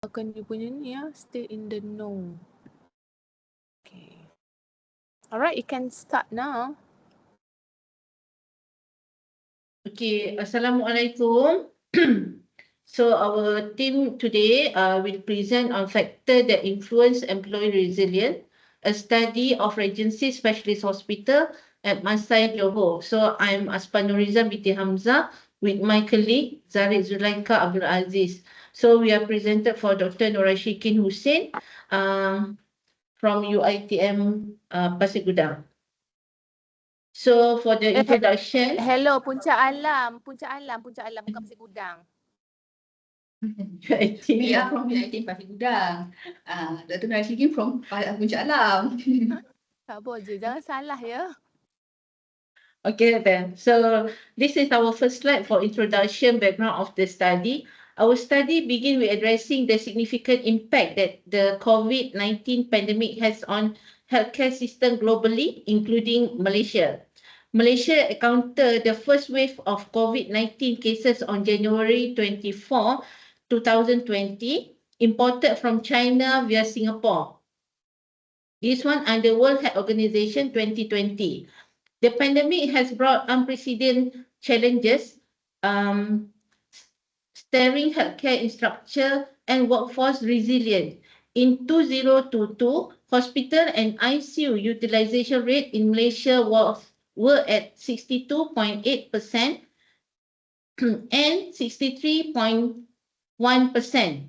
Akan you punya ni ya, stay in the know. Okay. Alright, you can start now. Okay, Assalamualaikum. So our team today will present on factor that influence employee resilience, a study of Regency Specialist Hospital at MASAI Johor. So I'm ASPANORIZAN BINTI HAMZAH with my colleague ZARITH ZULAIKHA Abdul Aziz. So we are presented for Dr. Norashikin Hussein from UITM Pasir Gudang. So for the introduction. Hello, Puncak Alam, bukan Pasir Gudang. We are from UITM Pasir Gudang. Dr. Norashikin from Puncak Alam. Sabar je, jangan salah ya. Okay then, so this is our first slide for introduction background of the study. Our study begin with addressing the significant impact that the COVID-19 pandemic has on healthcare system globally, including Malaysia. Malaysia encountered the first wave of COVID-19 cases on January 24, 2020, imported from China via Singapore. This one under World Health Organization 2020. The pandemic has brought unprecedented challenges, staring healthcare infrastructure and workforce resilience. In 2022, hospital and ICU utilization rate in Malaysia were at 62.8% and 63.1%,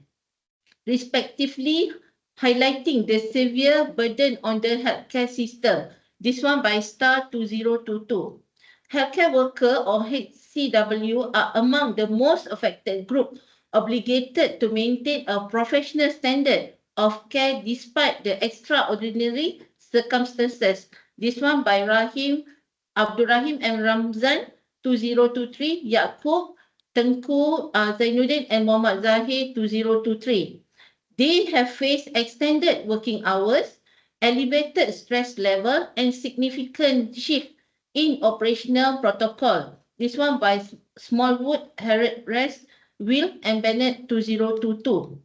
respectively, highlighting the severe burden on the healthcare system. This one by star 2022. Healthcare worker or HCW are among the most affected group, obligated to maintain a professional standard of care despite the extraordinary circumstances. This one by Abdul Rahim and Ramzan 2023, Yaqub, Tengku Zainuddin and Muhammad Zahir 2023. They have faced extended working hours, elevated stress level, and significant shift in operational protocol. This one by Smallwood, Harris, Will, and Bennett 2022.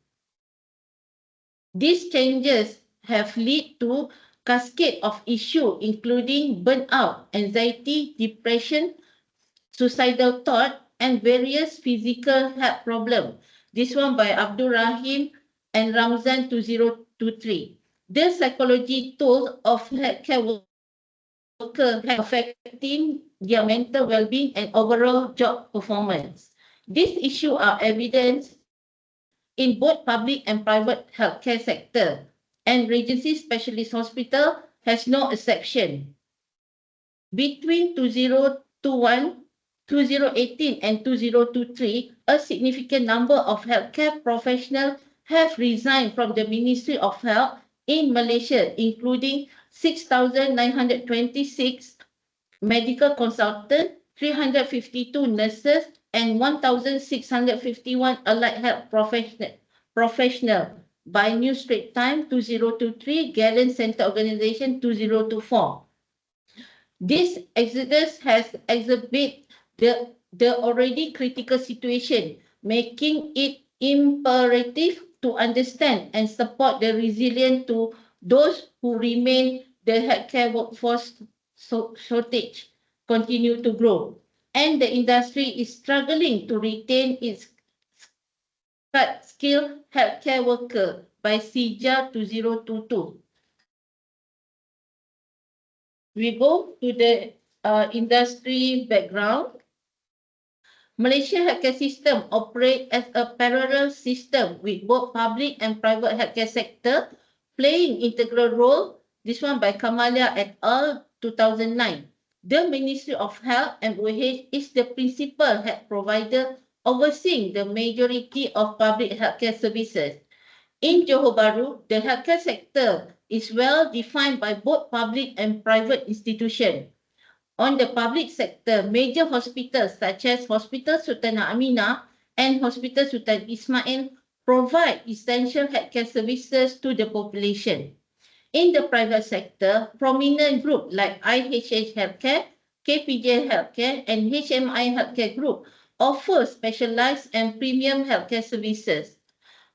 These changes have led to cascade of issues including burnout, anxiety, depression, suicidal thought, and various physical health problems. This one by Abdul Rahim and Ramzan 2023. The psychology toll of healthcare workers affecting their mental well-being and overall job performance. These issues are evident in both public and private healthcare sector, and Regency Specialist Hospital has no exception. Between 2018 and 2023, a significant number of healthcare professionals have resigned from the Ministry of Health in Malaysia, including 6,926 medical consultants, 352 nurses, and 1,651 allied health professionals by New Straits Times 2023, Gallen Center Organization 2024. This exodus has exacerbated the already critical situation, making it imperative to understand and support the resilience to those who remain. The healthcare workforce shortage continue to grow, and the industry is struggling to retain its skilled healthcare worker by CJA 2022. We go to the industry background. Malaysia healthcare system operates as a parallel system with both public and private healthcare sector playing integral role. This one by Kamalia et al. 2009. The Ministry of Health (MOH) is the principal health provider overseeing the majority of public healthcare services. In Johor Bahru, the healthcare sector is well defined by both public and private institutions. On the public sector, major hospitals such as Hospital Sultan Aminah and Hospital Sultan Ismail provide essential healthcare services to the population. In the private sector, prominent groups like IHH Healthcare, KPJ Healthcare, and HMI Healthcare Group offer specialized and premium healthcare services.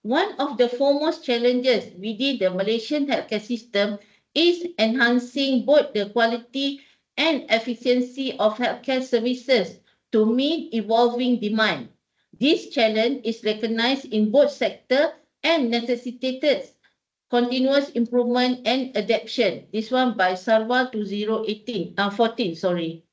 One of the foremost challenges within the Malaysian healthcare system is enhancing both the quality and efficiency of healthcare services to meet evolving demand. This challenge is recognized in both sectors and necessitated continuous improvement and adaptation. This one by Sarwa 2014, sorry.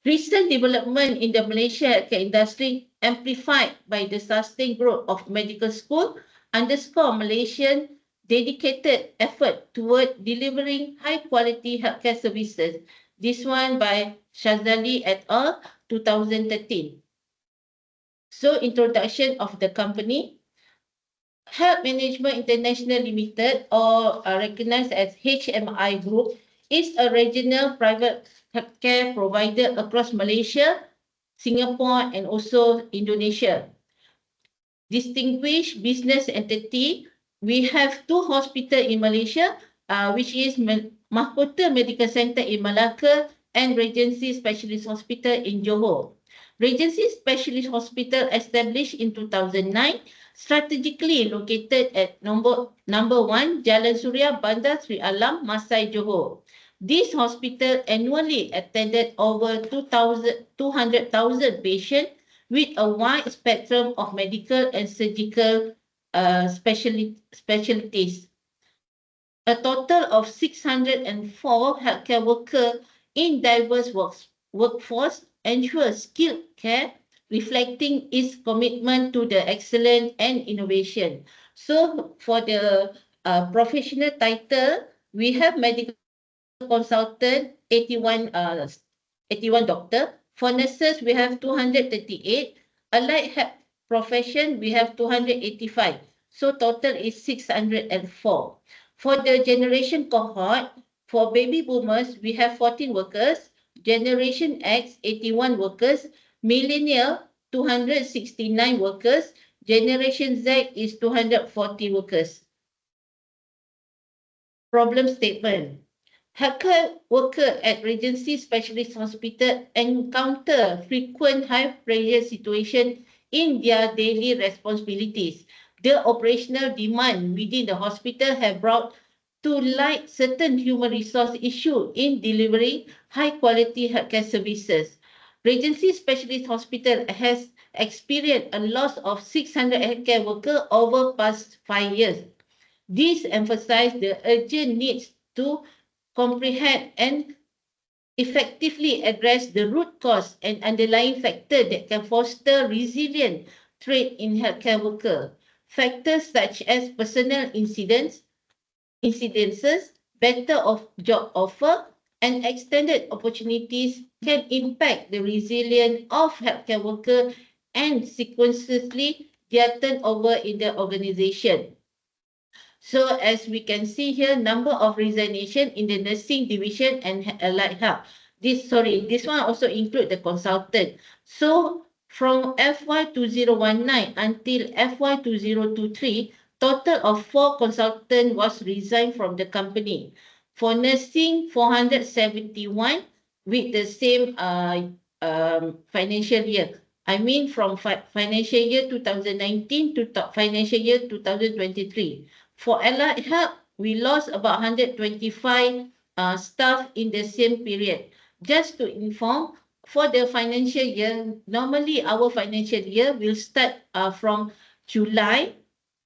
Recent development in the Malaysia healthcare industry, amplified by the sustained growth of medical school, underscore Malaysian dedicated effort toward delivering high-quality healthcare services. This one by Shazali et al. 2013. So, introduction of the company. Health Management International Limited, or recognized as HMI Group, is a regional private healthcare provider across Malaysia, Singapore, and also Indonesia. Distinguished business entity, we have two hospitals in Malaysia, which is Mahkota Medical Center in Malacca and Regency Specialist Hospital in Johor. Regency Specialist Hospital, established in 2009, strategically located at number 1 Jalan Suria, Bandar Sri Alam, MASAI, Johor. This hospital annually attended over 200,000 patients with a wide spectrum of medical and surgical specialties. A total of 604 healthcare workers in diverse workforce ensure skilled care, reflecting its commitment to the excellence and innovation. So for the professional title, we have medical consultant, 81 doctor. For nurses, we have 238. Allied health profession, we have 285. So total is 604. For the generation cohort, for baby boomers, we have 14 workers. Generation X, 81 workers. Millennial, 269 workers. Generation Z is 240 workers. Problem statement. Healthcare workers at Regency Specialist Hospital encounter frequent high-pressure situations in their daily responsibilities. The operational demand within the hospital have brought to light certain human resource issues in delivering high-quality healthcare services. Regency Specialist Hospital has experienced a loss of 600 healthcare workers over past 5 years. This emphasizes the urgent needs to comprehend and effectively address the root cause and underlying factor that can foster resilient trade in healthcare worker. Factors such as personal incidences, better of job offer, and extended opportunities can impact the resilience of healthcare worker and sequentially their turnover in the organization. So as we can see here, number of resignation in the nursing division and allied health. This one also include the consultant. So from FY 2019 until FY 2023, total of 4 consultants was resigned from the company. For nursing, 471 with the same financial year. I mean from financial year 2019 to financial year 2023. For allied health, we lost about 125 staff in the same period. Just to inform, for the financial year, normally our financial year will start from July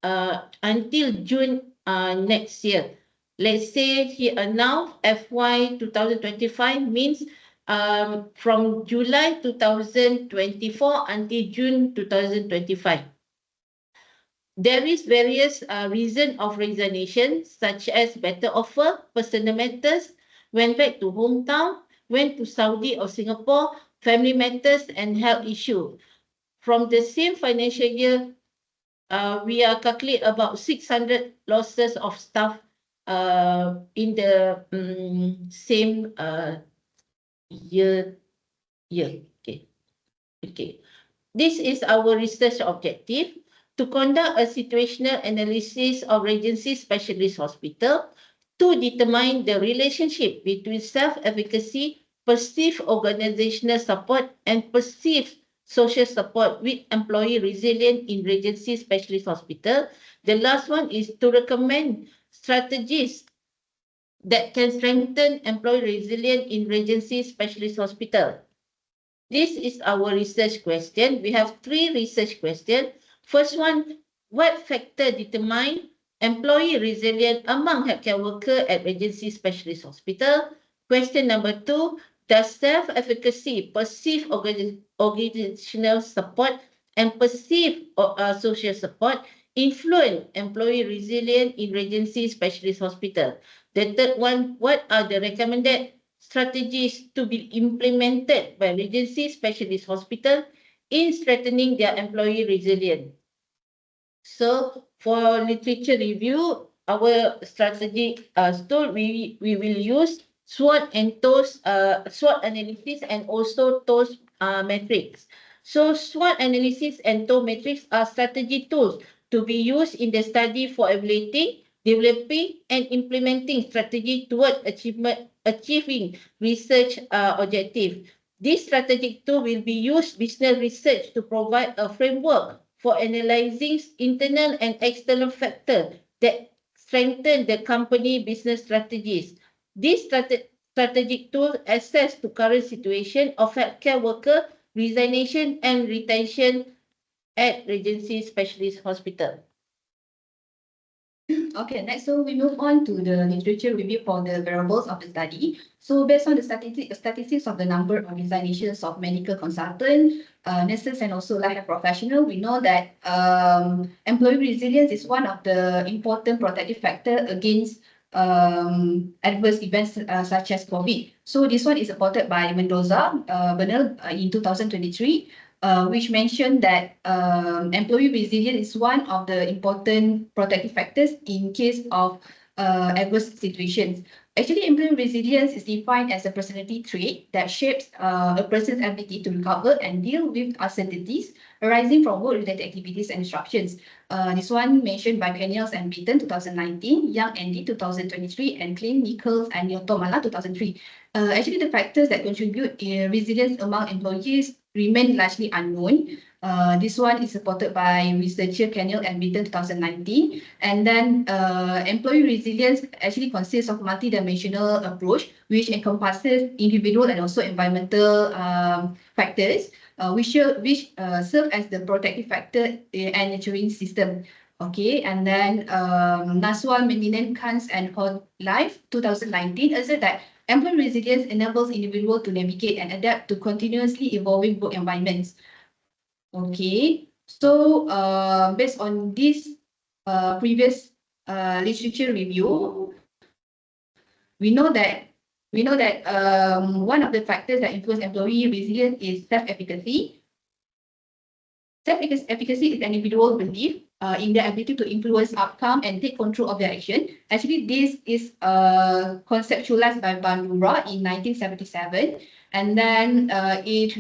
until June next year. Let's say here now FY 2025 means from July 2024 until June 2025. There is various reason of resignation, such as better offer, personal matters, went back to hometown, went to Saudi or Singapore, family matters, and health issue. From the same financial year, we are calculate about 600 losses of staff in the same year. Okay. This is our research objective, to conduct a situational analysis of Regency Specialist Hospital to determine the relationship between self-efficacy, perceived organizational support, and perceived social support with employee resilient in Regency Specialist Hospital. The last one is to recommend strategies that can strengthen employee resilience in Regency Specialist Hospital. This is our research question. We have 3 research questions. First one, what factor determine employee resilience among healthcare workers at Regency Specialist Hospital? Question number 2, does self-efficacy, perceived organizational support and perceived social support influence employee resilience in Regency Specialist Hospital? The third one, what are the recommended strategies to be implemented by Regency Specialist Hospital in strengthening their employee resilience? So for literature review, our strategic tool, we will use SWOT and TOS, SWOT analysis and also TOS metrics. So SWOT analysis and TOS metrics are strategy tools to be used in the study for evaluating, developing and implementing strategy toward achieving research objective. This strategic tool will be used business research to provide a framework for analyzing internal and external factors that strengthen the company business strategies. This strategic tool assess to current situation of healthcare worker resignation and retention at Regency Specialist Hospital. Okay, next, so we move on to the literature review for the variables of the study. So based on the statistics of the number of resignations of medical consultants, nurses and also health professionals, we know that employee resilience is one of the important protective factor against adverse events such as COVID. So this one is supported by Mendoza, Bernal in 2023. Which mentioned that employee resilience is one of the important protective factors in case of adverse situations. Actually, employee resilience is defined as a personality trait that shapes a person's ability to recover and deal with uncertainties arising from work-related activities and disruptions. This one mentioned by Daniels and Beaton 2019, Young Andy 2023, and Klein, Nichols, and Yotomala 2003. Actually, the factors that contribute resilience among employees remain largely unknown. This one is supported by researcher Kenil and Beaton 2019. And then employee resilience actually consists of multidimensional approach, which encompasses individual and also environmental factors, which serve as the protective factor and nurturing system. Okay, and then Naswal, Meninen, Kans, and Hall Life 2019 assert that employee resilience enables individuals to navigate and adapt to continuously evolving work environments. Okay, so based on this previous literature review, we know that one of the factors that influence employee resilience is self-efficacy. Self-efficacy is an individual belief in their ability to influence outcome and take control of their action. Actually, this is conceptualized by Bandura in 1977, and then it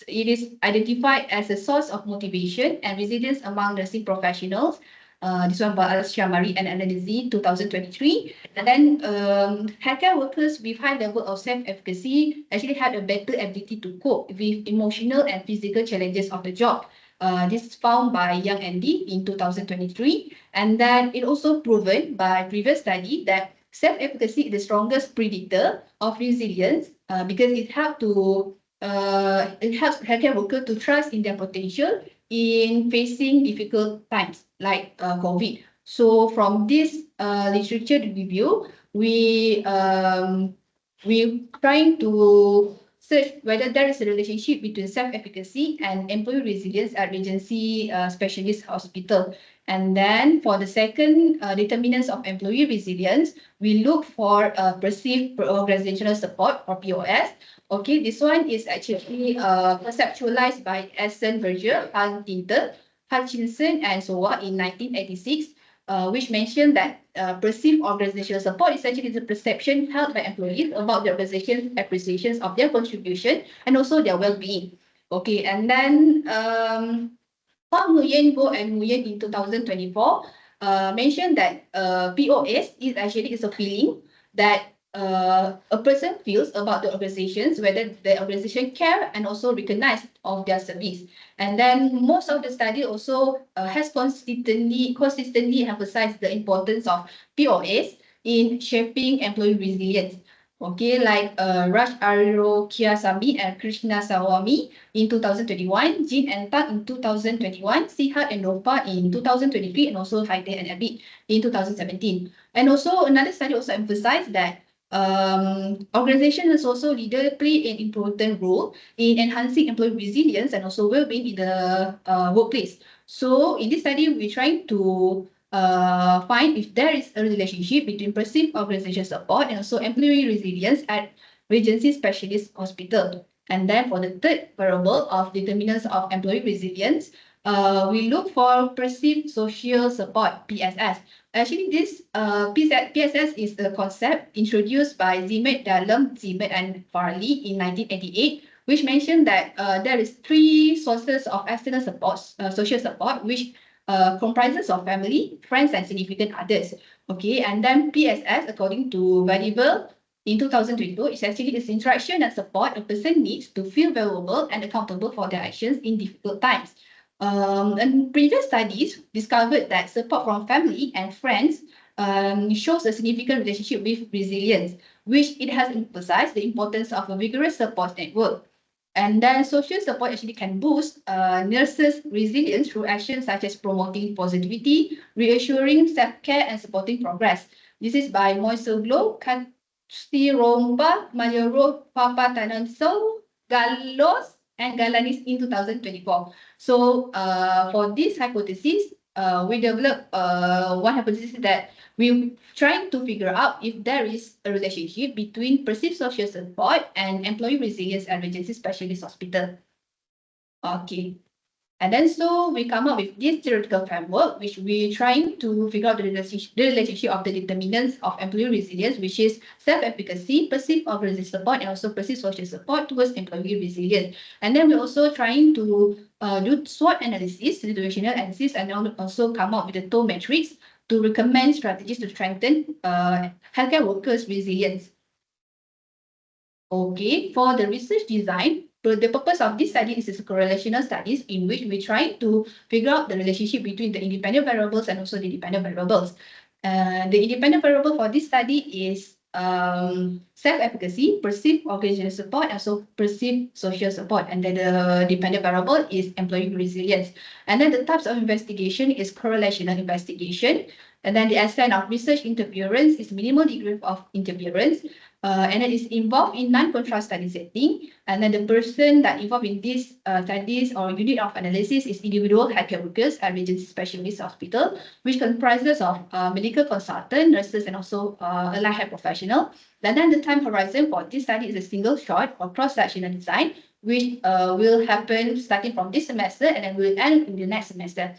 is identified as a source of motivation and resilience among nursing professionals. This one by Al-Shamari and Analizi 2023. And then healthcare workers with high level of self-efficacy actually have a better ability to cope with emotional and physical challenges of the job. This is found by Young and Lee in 2023. And then it also proven by previous study that self-efficacy is the strongest predictor of resilience because it helps healthcare workers to trust in their potential in facing difficult times like COVID. So from this literature review, we trying to search whether there is a relationship between self-efficacy and employee resilience at Regency Specialist Hospital. And then for the second determinants of employee resilience, we look for perceived organizational support or POS. Okay, this one is actually conceptualized by Essen, Virgil, Huntington, Hutchinson, and Sowa in 1986, which mentioned that perceived organizational support is actually the perception held by employees about the organization's appreciations of their contribution and also their well-being. Okay, and then Nguyen, Go, and Nguyen in 2024 mentioned that POS is a feeling that a person feels about the organizations, whether the organization care and also recognize of their service. And then most of the study also has consistently emphasized the importance of POS in shaping employee resilience. Okay, like Raj Arokiyasamy and Krishna Sawami in 2021, Jin and Tak in 2021, Sihat and Nopa in 2023, and also Haide and Abid in 2017. And also another study also emphasized that organizations and also leaders play an important role in enhancing employee resilience and also well-being in the workplace. So in this study, we're trying to find if there is a relationship between perceived organization support and also employee resilience at Regency Specialist Hospital. And then for the third variable of determinants of employee resilience, we look for perceived social support, PSS. Actually, this PSS is a concept introduced by Zimet Dalam, Zimet and Farley in 1988, which mentioned that there is three sources of external support, social support, which comprises of family, friends, and significant others. Okay, and then PSS, according to Valuable in 2022, is actually this interaction and support a person needs to feel valuable and accountable for their actions in difficult times. And previous studies discovered that support from family and friends shows a significant relationship with resilience, which it has emphasized the importance of a vigorous support network. And then social support actually can boost nurses' resilience through actions such as promoting positivity, reassuring self-care, and supporting progress. This is by Moisoglo, Kastiromba, Mayoro, Papa Tananso, Galos, and Galanis in 2024. So for this hypothesis, we developed one hypothesis that we're trying to figure out if there is a relationship between perceived social support and employee resilience at Regency Specialist Hospital. Okay. And then so we come up with this theoretical framework, which we're trying to figure out the relationship of the determinants of employee resilience, which is self-efficacy, perceived organizational support, and also perceived social support towards employee resilience. And then we're also trying to do SWOT analysis, situational analysis, and also come up with the TOE matrix to recommend strategies to strengthen healthcare workers' resilience. Okay, for the research design, the purpose of this study is a correlational studies in which we try to figure out the relationship between the independent variables and also the dependent variables. The independent variable for this study is self-efficacy, perceived organizational support, and also perceived social support. And then the dependent variable is employee resilience. And then the types of investigation is correlational investigation. And then the extent of research interference is minimal degree of interference. And it is involved in non-contrast study setting. And then the person that involved in these studies or unit of analysis is individual healthcare workers at Regency Specialist Hospital, which comprises of medical consultant, nurses, and also allied health professional. And then the time horizon for this study is a single shot or cross-sectional design, which will happen starting from this semester and then will end in the next semester.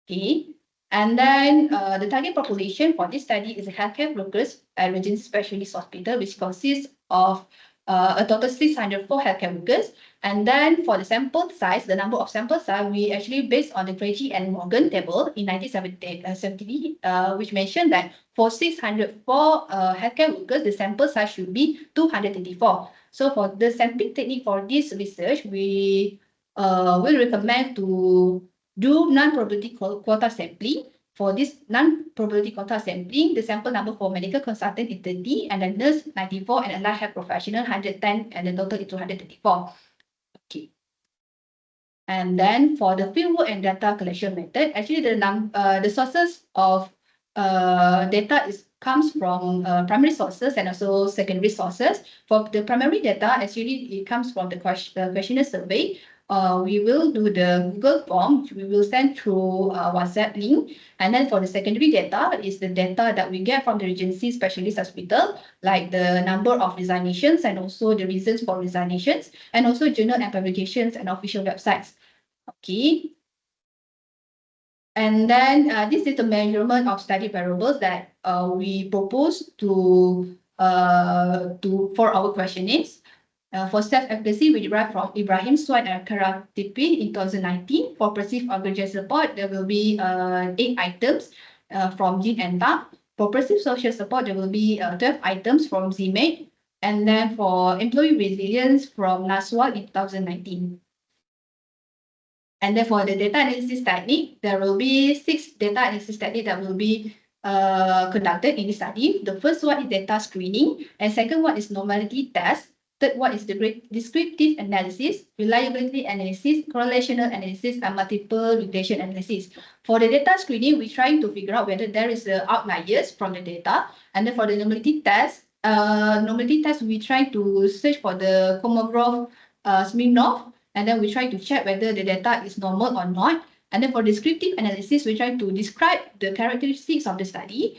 Okay. And then the target population for this study is healthcare workers at Regency Specialist Hospital, which consists of a total 604 healthcare workers. And then for the sample size, the number of sample size, we actually based on the Craigie and Morgan table in 1970, which mentioned that for 604 healthcare workers, the sample size should be 234. So for the sampling technique for this research, we will recommend to do non-probability quota sampling. For this non-probability quota sampling, the sample number for medical consultant is 30, and then nurse 94, and allied health professional 110, and the total is 234. Okay. And then for the fieldwork and data collection method, actually the sources of data comes from primary sources and also secondary sources. For the primary data, actually it comes from the questionnaire survey. We will do the Google form, which we will send through WhatsApp link. And then for the secondary data is the data that we get from the Regency Specialist Hospital, like the number of resignations and also the reasons for resignations, and also journal and publications and official websites. Okay. And then this is the measurement of study variables that we propose to for our questionnaires. For self-efficacy, we derive from Ibrahim Swan and Karatipi in 2019. For perceived organizational support, there will be 8 items from Jin and Tak. For perceived social support, there will be 12 items from ZMAID, and then for employee resilience from NASWA in 2019. And then for the data analysis technique, there will be 6 data analysis techniques that will be conducted in this study. The first one is data screening, and second one is normality test. Third one is the descriptive analysis, reliability analysis, correlational analysis, and multiple regression analysis. For the data screening, we're trying to figure out whether there is outliers from the data. And then for the normality test, we're trying to search for the Kolmogorov Smirnov, and then we try to check whether the data is normal or not. And then for descriptive analysis, we try to describe the characteristics of the study,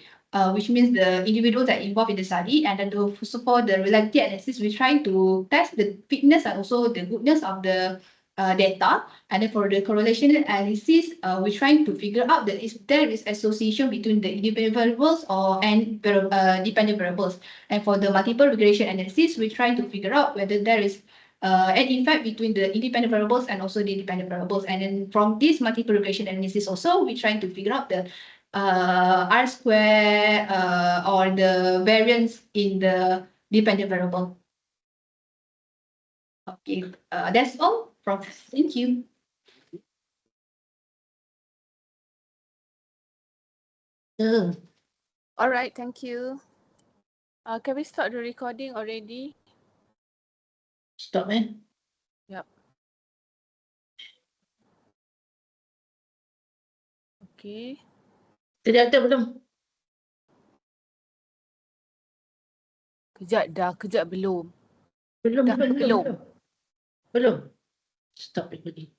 which means the individuals that are involved in the study. And then to support the reliability analysis, we try to test the fitness and also the goodness of the data. And then for the correlation analysis, we're trying to figure out that if there is association between the independent variables and dependent variables. And for the multiple regression analysis, we're trying to figure out whether there is an effect between the independent variables and also the dependent variables. And then from this multiple regression analysis also, we're trying to figure out the R square or the variance in the dependent variable. Okay, that's all from. Thank you. All right, thank you. Can we start the recording already? Stop, eh? Yep. Okay. Sudah ada belum? Kejap dah, kejap belum. Belum. Dah belum. Belum. Stop recording.